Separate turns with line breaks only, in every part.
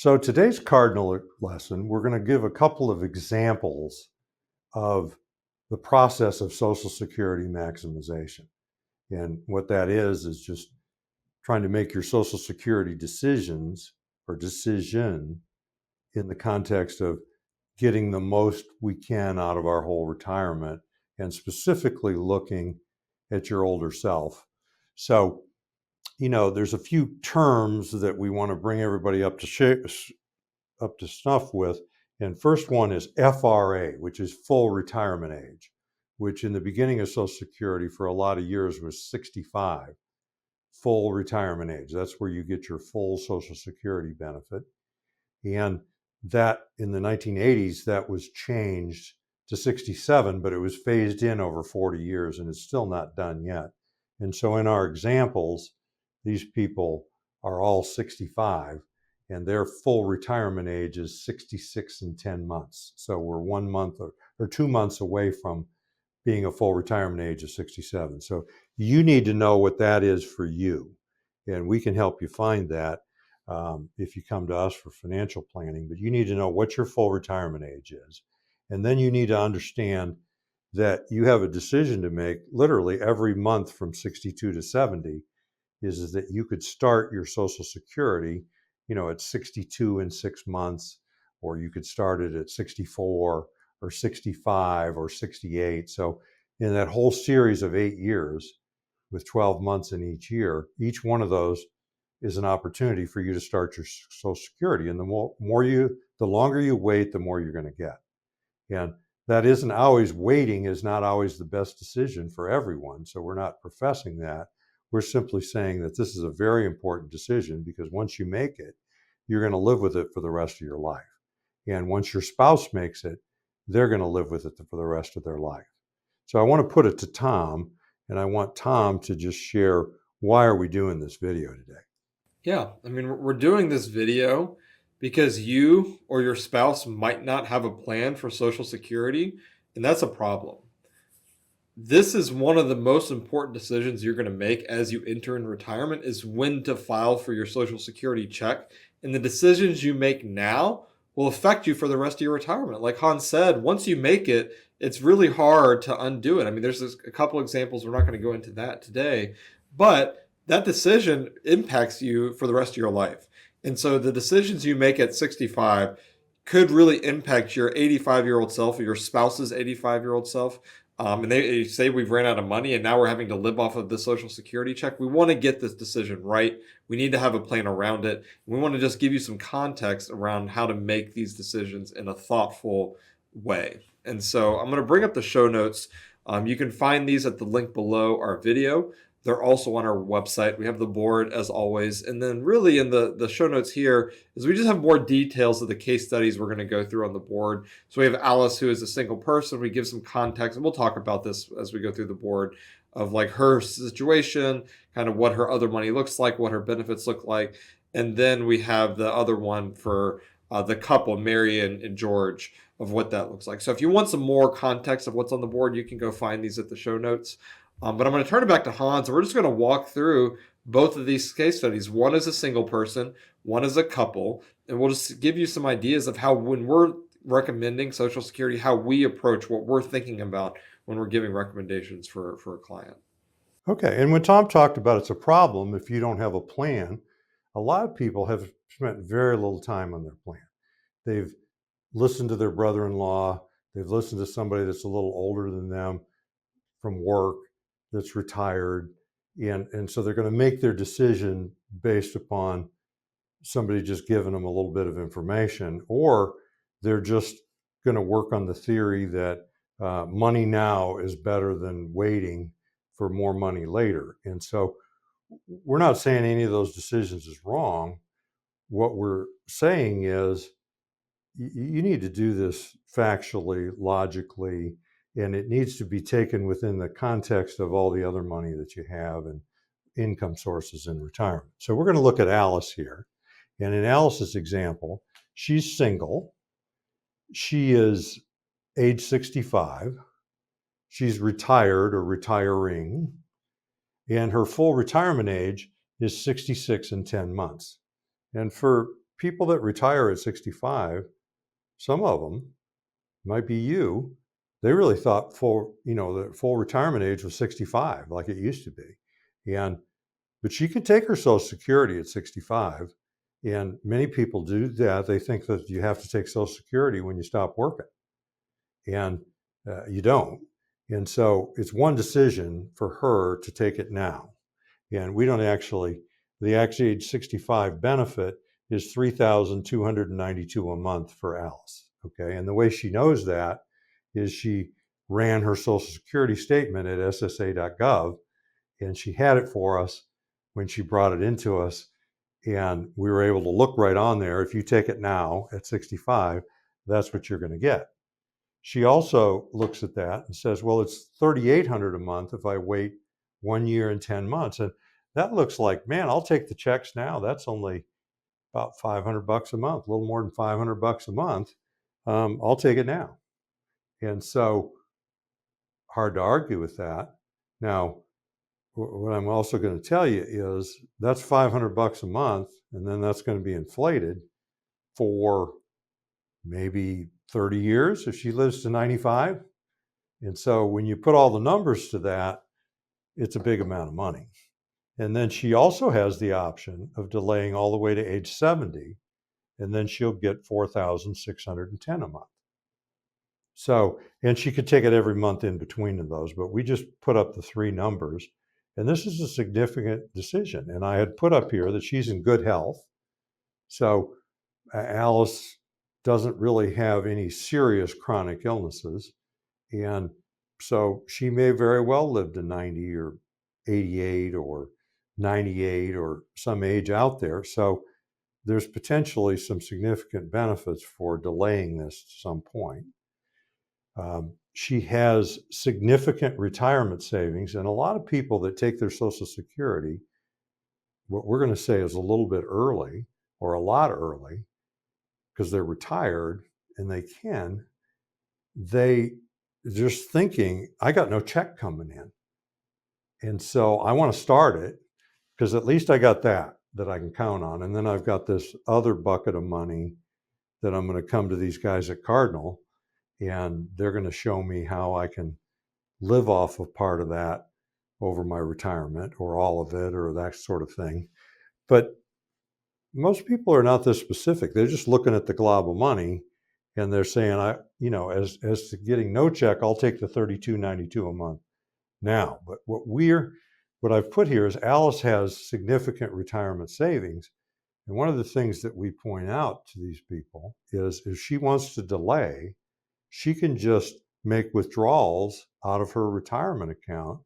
So today's Cardinal lesson, we're going to give a couple of examples of the process of Social Security maximization. And what that is just trying to make your Social Security decisions or decision in the context of getting the most we can out of our whole retirement and specifically looking at your older self. So, there's a few terms that we want to bring everybody up to snuff with. And first one is FRA, which is full retirement age, which in the beginning of Social Security for a lot of years was 65, full retirement age. That's where you get your full Social Security benefit. And that in the 1980s, that was changed to 67, but it was phased in over 40 years and it's still not done yet. And so in our examples, these people are all 65 and their full retirement age is 66 and 10 months. So we're 1 month or 2 months away from being a full retirement age of 67. So you need to know what that is for you. And we can help you find that if you come to us for financial planning. But you need to know what your full retirement age is. And then you need to understand that you have a decision to make literally every month from 62 to 70 is that you could start your Social Security, at 62 in 6 months, or you could start it at 64 or 65 or 68. So in that whole series of 8 years with 12 months in each year, each one of those is an opportunity for you to start your Social Security. And the longer you wait, the more you're going to get. And that isn't always, waiting is not always the best decision for everyone. So we're not professing that. We're simply saying that this is a very important decision because once you make it, you're going to live with it for the rest of your life. And once your spouse makes it, they're going to live with it for the rest of their life. So I want to put it to Tom, and I want Tom to just share, why are we doing this video today?
Yeah, I mean, we're doing this video because you or your spouse might not have a plan for Social Security, and that's a problem. This is one of the most important decisions you're going to make as you enter in retirement is when to file for your Social Security check. And the decisions you make now will affect you for the rest of your retirement. Like Hans said, once you make it, it's really hard to undo it. I mean, there's a couple examples. We're not going to go into that today, but that decision impacts you for the rest of your life. And so the decisions you make at 65 could really impact your 85-year-old self or your spouse's 85-year-old self. And they say we've ran out of money and now we're having to live off of the Social Security check. We want to get this decision right. We need to have a plan around it. We want to just give you some context around how to make these decisions in a thoughtful way. And so I'm going to bring up the show notes. You can find these at the link below our video. They're also on our website. We have the board as always. And then really in the show notes here is we just have more details of the case studies we're going to go through on the board. So we have Alice, who is a single person. We give some context, and we'll talk about this as we go through the board of like her situation, kind of what her other money looks like, what her benefits look like. And then we have the other one for the couple, Mary and George, of what that looks like. So if you want some more context of what's on the board, you can go find these at the show notes. But I'm going to turn it back to Hans, and we're just going to walk through both of these case studies. One is a single person, one is a couple, and we'll just give you some ideas of how, when we're recommending Social Security, how we approach what we're thinking about when we're giving recommendations for a client.
Okay, and when Tom talked about it's a problem if you don't have a plan, a lot of people have spent very little time on their plan. They've listened to their brother-in-law, they've listened to somebody that's a little older than them from work that's retired, and so they're going to make their decision based upon somebody just giving them a little bit of information, or they're just going to work on the theory that money now is better than waiting for more money later. And so we're not saying any of those decisions is wrong. What we're saying is you need to do this factually, logically, and it needs to be taken within the context of all the other money that you have and income sources in retirement. So we're going to look at Alice here. And in Alice's example, she's single. She is age 65. She's retired or retiring. And her full retirement age is 66 and 10 months. And for people that retire at 65, some of them might be you. They really thought the full retirement age was 65, like it used to be. But she can take her Social Security at 65. And many people do that. They think that you have to take Social Security when you stop working. And you don't. And so it's one decision for her to take it now. And we don't actually, the age 65 benefit is $3,292 a month for Alice. Okay. And the way she knows that is she ran her Social Security statement at ssa.gov, and she had it for us when she brought it into us. And we were able to look right on there. If you take it now at 65, that's what you're going to get. She also looks at that and says, well, it's $3,800 a month if I wait 1 year and 10 months. And that looks like, man, I'll take the checks now. That's only about $500 a month, a little more than $500 a month. I'll take it now. And so hard to argue with that. Now, what I'm also going to tell you is that's $500 a month, and then that's going to be inflated for maybe 30 years if she lives to 95. And so when you put all the numbers to that, it's a big amount of money. And then she also has the option of delaying all the way to age 70, and then she'll get $4,610 a month. So, and she could take it every month in between of those, but we just put up the three numbers. And this is a significant decision. And I had put up here that she's in good health. So Alice doesn't really have any serious chronic illnesses. And so she may very well live to 90 or 88 or 98 or some age out there. So there's potentially some significant benefits for delaying this to some point. She has significant retirement savings, and a lot of people that take their Social Security, what we're going to say is a little bit early or a lot early, because they're retired and they just thinking, I got no check coming in. And so I want to start it because at least I got that I can count on. And then I've got this other bucket of money that I'm going to come to these guys at Cardinal, and they're going to show me how I can live off of part of that over my retirement or all of it or that sort of thing. But most people are not this specific. They're just looking at the glob of money and they're saying, as to getting no check, I'll take the $32.92 a month now. But what I've put here is Alice has significant retirement savings. And one of the things that we point out to these people is if she wants to delay, she can just make withdrawals out of her retirement account,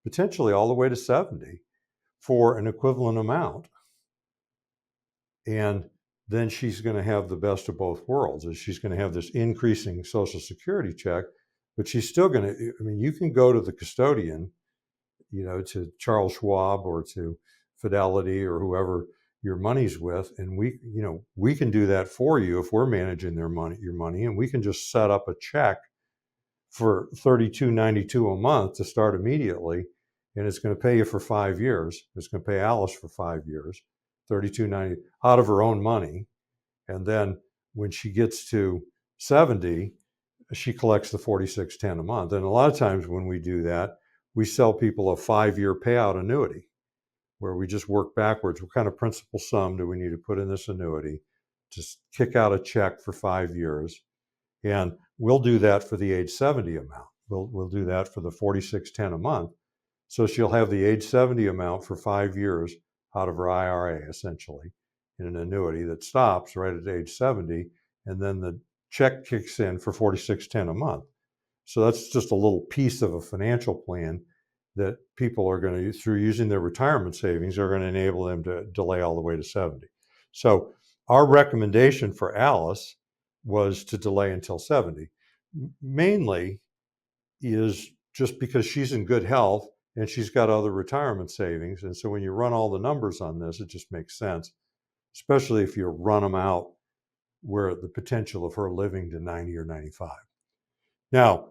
potentially all the way to 70 for an equivalent amount. And then she's going to have the best of both worlds. She's going to have this increasing Social Security check, but she's still going to, you can go to the custodian, to Charles Schwab or to Fidelity or whoever your money's with, and we can do that for you if we're managing your money, and we can just set up a check for $32.92 a month to start immediately, and it's going to pay you for 5 years. It's going to pay Alice for 5 years, $32.90 out of her own money, and then when she gets to 70, she collects the $46.10 a month. And a lot of times when we do that, we sell people a 5-year payout annuity, where we just work backwards. What kind of principal sum do we need to put in this annuity? Just kick out a check for 5 years. And we'll do that for the age 70 amount. We'll do that for the $46.10 a month. So she'll have the age 70 amount for 5 years out of her IRA, essentially, in an annuity that stops right at age 70. And then the check kicks in for $46.10 a month. So that's just a little piece of a financial plan that people are going to, through using their retirement savings, are going to enable them to delay all the way to 70. So our recommendation for Alice was to delay until 70, mainly is just because she's in good health and she's got other retirement savings. And so when you run all the numbers on this, it just makes sense, especially if you run them out where the potential of her living to 90 or 95. Now,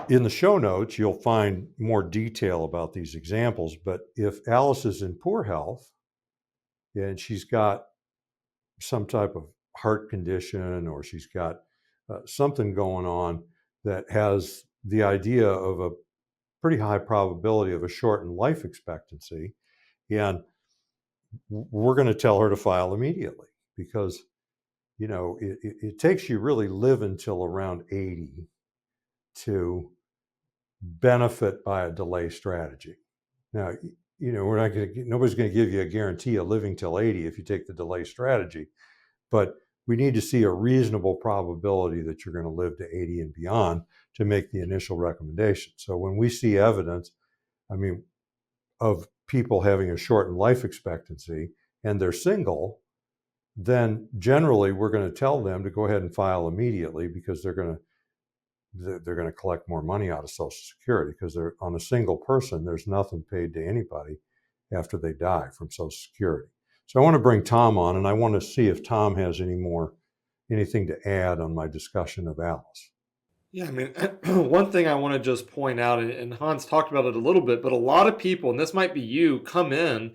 in the show notes, you'll find more detail about these examples, but if Alice is in poor health and she's got some type of heart condition, or she's got something going on that has the idea of a pretty high probability of a shortened life expectancy. And we're going to tell her to file immediately because, it takes you really live until around 80 to benefit by a delay strategy. Now, nobody's going to give you a guarantee of living till 80 if you take the delay strategy, but we need to see a reasonable probability that you're going to live to 80 and beyond to make the initial recommendation. So when we see evidence, of people having a shortened life expectancy and they're single, then generally we're going to tell them to go ahead and file immediately because they're going to collect more money out of Social Security, because they're on a single person. There's nothing paid to anybody after they die from Social Security. So I want to bring Tom on, and I want to see if Tom has anything to add on my discussion of Alice.
Yeah, one thing I want to just point out, and Hans talked about it a little bit, but a lot of people, and this might be you, come in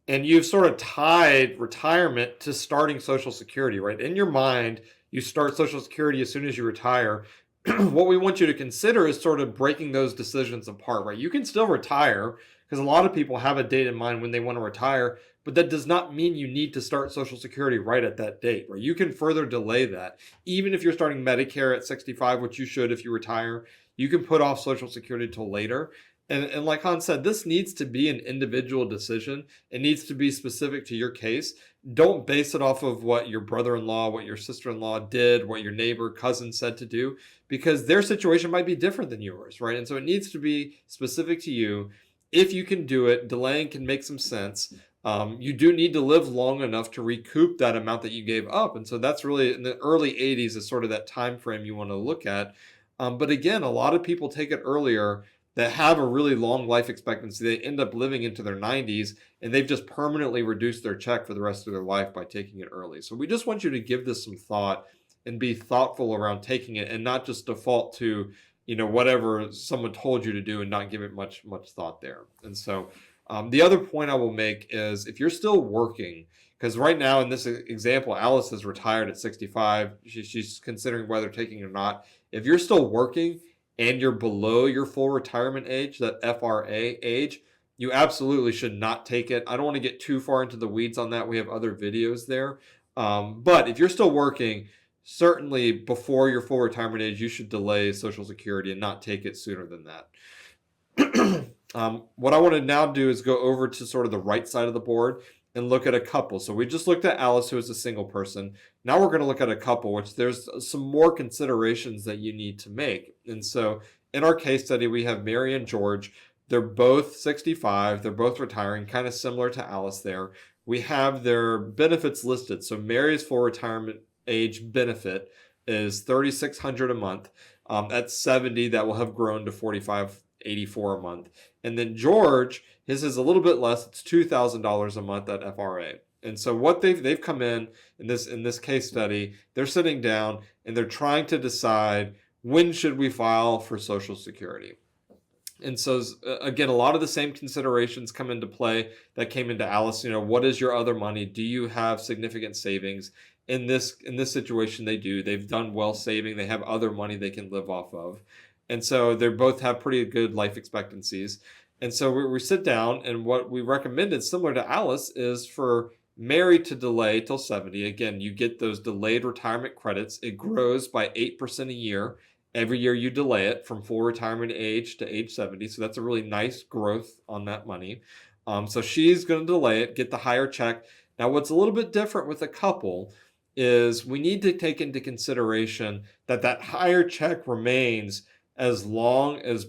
and you've sort of tied retirement to starting Social Security, right? In your mind, you start Social Security as soon as you retire. What we want you to consider is sort of breaking those decisions apart, right? You can still retire because a lot of people have a date in mind when they want to retire, but that does not mean you need to start Social Security right at that date, right? You can further delay that. Even if you're starting Medicare at 65, which you should if you retire, you can put off Social Security till later. And like Hans said, this needs to be an individual decision. It needs to be specific to your case. Don't base it off of what your brother-in-law, what your sister-in-law did, what your neighbor, cousin said to do, because their situation might be different than yours, right? And so it needs to be specific to you. If you can do it, delaying can make some sense. You do need to live long enough to recoup that amount that you gave up. And so that's really in the early 80s is sort of that time frame you want to look at. But again, a lot of people take it earlier that have a really long life expectancy. They end up living into their 90s, and they've just permanently reduced their check for the rest of their life by taking it early. So we just want you to give this some thought and be thoughtful around taking it, and not just default to whatever someone told you to do and not give it much thought there. And so the other point I will make is, if you're still working, because right now in this example, Alice is retired at 65. She's considering whether taking it or not. If you're still working and you're below your full retirement age, that FRA age, you absolutely should not take it. I don't want to get too far into the weeds on that. We have other videos there. But if you're still working, certainly before your full retirement age, you should delay Social Security and not take it sooner than that. What I want to now do is go over to sort of the right side of the board and look at a couple. So we just looked at Alice, who is a single person. Now we're going to look at a couple, which there's some more considerations that you need to make. And so in our case study, we have Mary and George. They're both 65. They're both retiring, kind of similar to Alice there. We have their benefits listed. So Mary's full retirement age benefit is $3,600 a month. At 70, that will have grown to $4,584 a month. And then George, his is a little bit less. It's $2,000 a month at FRA. And so what they've come in this case study, they're sitting down and they're trying to decide, when should we file for Social Security? And so again, a lot of the same considerations come into play that came into Alice. What is your other money? Do you have significant savings? In this situation, they do. They've done well saving. They have other money they can live off of. And so they both have pretty good life expectancies. And so we sit down, and what we recommended, similar to Alice, is for Mary to delay till 70. Again, you get those delayed retirement credits. It grows by 8% a year. Every year you delay it from full retirement age to age 70. So that's a really nice growth on that money. So she's going to delay it, get the higher check. Now, what's a little bit different with a couple is we need to take into consideration that higher check remains as long as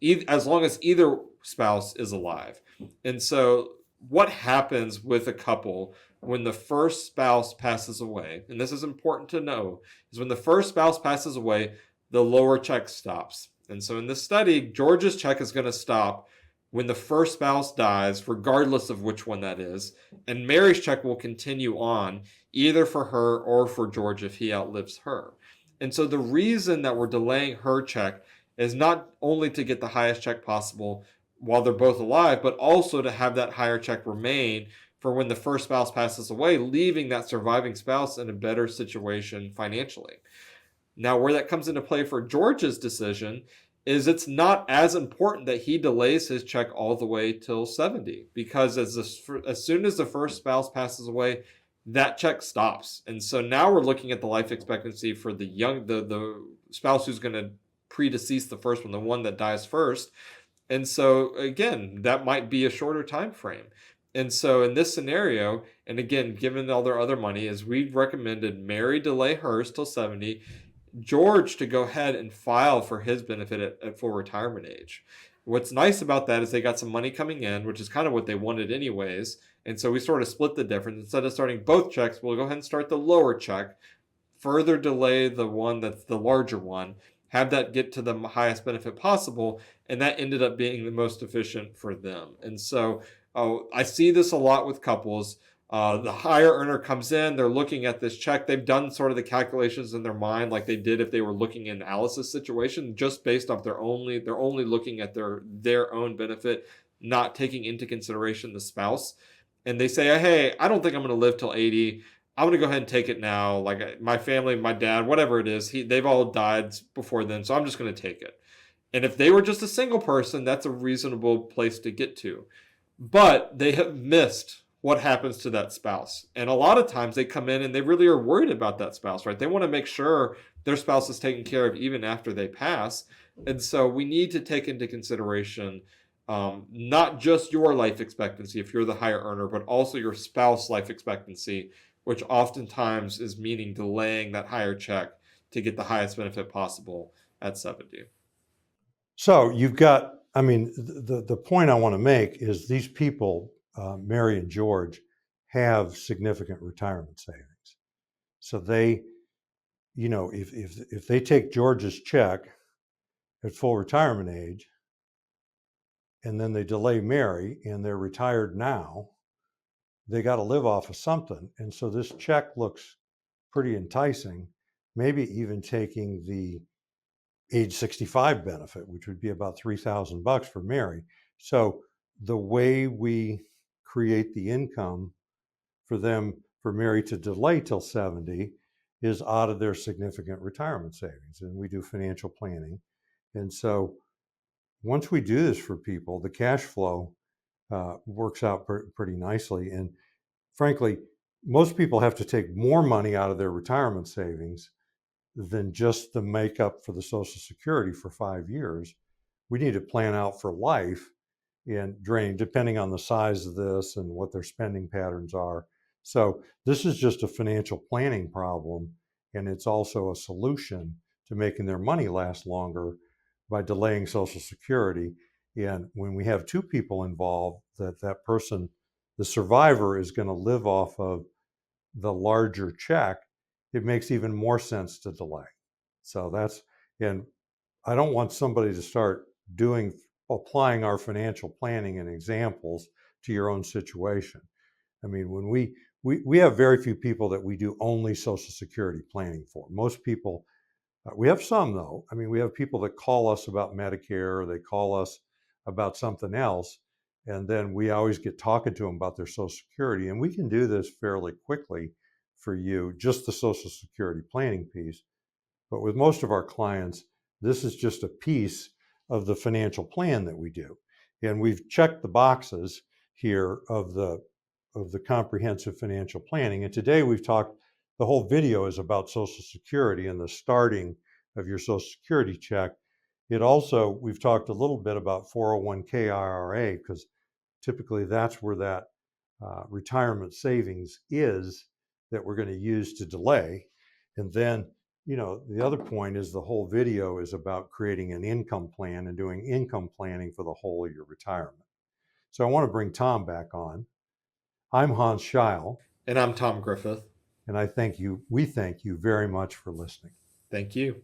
either spouse is alive. And so what happens with a couple when the first spouse passes away, and this is important to know, is when the first spouse passes away, the lower check stops. And so in this study, George's check is going to stop when the first spouse dies, regardless of which one that is. And Mary's check will continue on, either for her or for George if he outlives her. And so the reason that we're delaying her check is not only to get the highest check possible while they're both alive, but also to have that higher check remain for when the first spouse passes away, leaving that surviving spouse in a better situation financially. Now, where that comes into play for George's decision is it's not as important that he delays his check all the way till 70, because as soon as the first spouse passes away, that check stops. And so now we're looking at the life expectancy for the spouse who's going to predecease the first one, the one that dies first. And so again, that might be a shorter time frame. And so in this scenario, and again, given all their other money, is we've recommended Mary delay hers till 70, George to go ahead and file for his benefit at full retirement age. What's nice about that is they got some money coming in, which is kind of what they wanted anyways. And so we sort of split the difference. Instead of starting both checks, we'll go ahead and start the lower check, further delay the one that's the larger one, have that get to the highest benefit possible. And that ended up being the most efficient for them. And so I see this a lot with couples. The higher earner comes in, they're looking at this check. They've done sort of the calculations in their mind like they did if they were looking in Alice's situation, just based off they're only looking at their own benefit, not taking into consideration the spouse. And they say, hey, I don't think I'm going to live till 80. I'm going to go ahead and take it now. Like my family, my dad, whatever it is, they've all died before then, so I'm just going to take it. And if they were just a single person, that's a reasonable place to get to. But they have missed what happens to that spouse. And a lot of times they come in and they really are worried about that spouse, right? They want to make sure their spouse is taken care of even after they pass. And so we need to take into consideration not just your life expectancy if you're the higher earner, but also your spouse life expectancy, which oftentimes is meaning delaying that higher check to get the highest benefit possible at 70.
So you've got, I mean, the point I want to make is these people, Mary and George, have significant retirement savings. So they, if they take George's check at full retirement age, and then they delay Mary and they're retired now, they got to live off of something. And so this check looks pretty enticing, maybe even taking the age 65 benefit, which would be about $3,000 for Mary. So the way we create the income for them, for Mary to delay till 70, is out of their significant retirement savings. And we do financial planning. And so once we do this for people, the cash flow works out pretty nicely. And frankly, most people have to take more money out of their retirement savings than just the makeup for the Social Security for 5 years. We need to plan out for life and drain, depending on the size of this and what their spending patterns are. So this is just a financial planning problem, and it's also a solution to making their money last longer by delaying Social Security. And when we have two people involved, that person, the survivor, is going to live off of the larger check, it makes even more sense to delay. So that's, and I don't want somebody to start applying our financial planning and examples to your own situation. I mean, when we have very few people that we do only Social Security planning for. Most people, we have some though. I mean, we have people that call us about Medicare, or they call us about something else, and then we always get talking to them about their Social Security, and we can do this fairly quickly for you, just the Social Security planning piece. But with most of our clients, this is just a piece of the financial plan that we do. And we've checked the boxes here of the comprehensive financial planning. And today we've talked, the whole video is about Social Security and the starting of your Social Security check. It also, we've talked a little bit about 401k IRA, because typically that's where that retirement savings is that we're going to use to delay. And then, the other point is the whole video is about creating an income plan and doing income planning for the whole of your retirement. So I want to bring Tom back on. I'm Hans Scheil.
And I'm Tom Griffith.
And we thank you very much for listening.
Thank you.